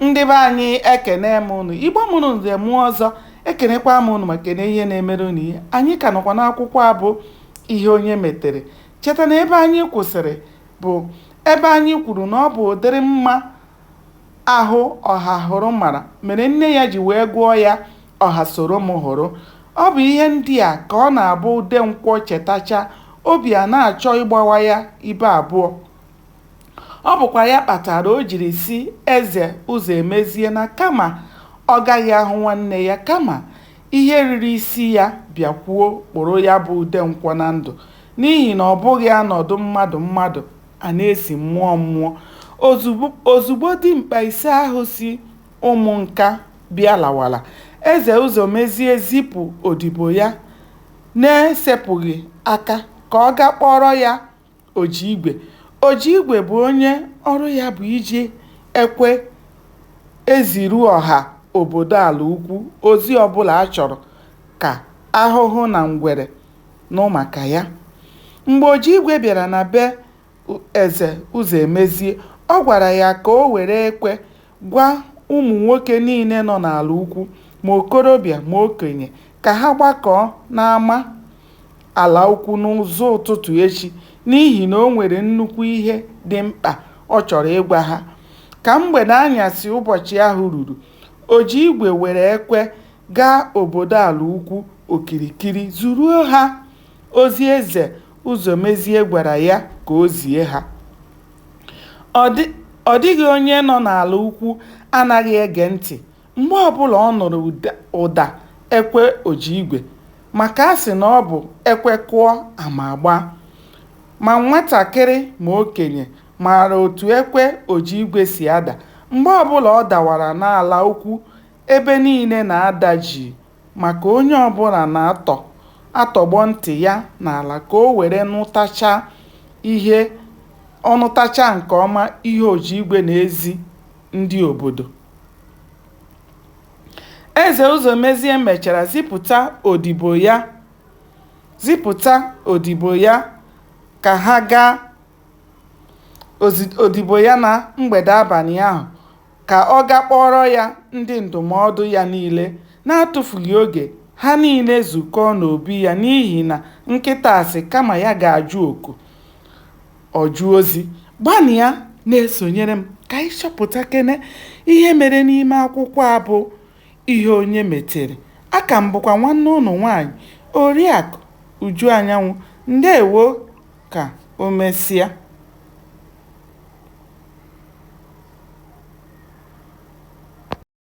Ndị be anyị ekene m unu. Igbo mụrụ nze mụọ ọzọ, ekenekwa m unu ma kene ihe na-emere unu ihe. Anyị ka nọkwa n'akwụkwọ a bụ ihe onye metere. Cheta na ebe anyị kwụsịrị bụ ebe anyị kwuru na ọ bụ ụdịrị mma ahụ ọha hụrụ mara mere nne ya ji wee gụọ ya ọha soro m hụrụ. Ọ bụ ihe ndị a ka ọ na-abụ ude nkwọ chetacha, obi a na-achọ ịgbawa ya ibe abụọ. Ọ bụkwa ya kpatara o jiri si eze ụzọ emezie na kama ọ gaghị ahụ nwanne ya, kama ihe riri isi ya bịakwuo kpụrụ ya bụ ude nkwọ na ndụ, n'ihi na ọ bụghị ọnọdụ mmadụ a na-esi mmụọ mmụọ. Ozugbo dimkpa ise ahụ si ụmụ nka bịa lawara, eze ụzọ mezie zipụ odibo ya na-esepụghị aka ka ọ ga kpọrọ ya Ojiigwe. Ojiigwe bụ onye ọrụ ya bụ iji ekwe eziru ọha obodo ala ukwu ozi ọbụla a chọrọ ka ahụhụ na ngwere nụ maka ya. Mgbe Ojiigwe bịara na be eze ụzọ emezie, ọ gwara ya ka o were ekwe gwa ụmụ nwoke niile nọ n'ala ukwu, ma okorobịa ma okenye, ka ha gbakọọ n'ama ala ukwu n'ụzọ ụtụtụ echi, n'ihi na o nwere nnukwu ihe dị mkpa ọ chọrọ ịgwa ha. Ka mgbede anyasị ụbọchị ahụ ruru, Ojiigwe were ekwe gaa obodo ala ukwu okirikiri zuruo ha ozi eze ụzọ mezie gwara ya ka o zie ha. Ọ dịghị onye nọ n'ala ukwu anaghị ege ntị mgbe ọbụla ọ nụrụ ụda ekwe Ojiigwe, maka a sị na ọ bụ ekwe kụọ ama gbaa. Ma nwatakịrị ma okenye maara otu ekwe Ojiigwe si ada. Mgbe ọbụla ọ dawara n'ala ukwu, ebe niile na-ada jii, maka onye ọbụla na-atọgbọ ntị ya n'ala ka o were nụtacha nke ọma ihe Ojiigwe na-ezi ndị obodo. Eze Ụzọmezie mechara zipụta odibo ya ka ha gaa odibo ya na mgbede abalị ahụ ka ọ ga kpọrọ ya ndị ndụmọdụ ya niile. Na-atụfughị oge, ha niile zukọọ n'obi ya, n'ihi na nkịta asị kama ya ga-ajụ oku ọjụ ozi. Gbanịa na-esonyere m ka anyị chọpụta kene ihe mere n'ime akwụkwọ a bụ ihe onye metere. Aka m bụkwa nwanne ụnụ nwaanyị Oriakụ Uju Anyanwụ. Ndewo, ka o mesịa.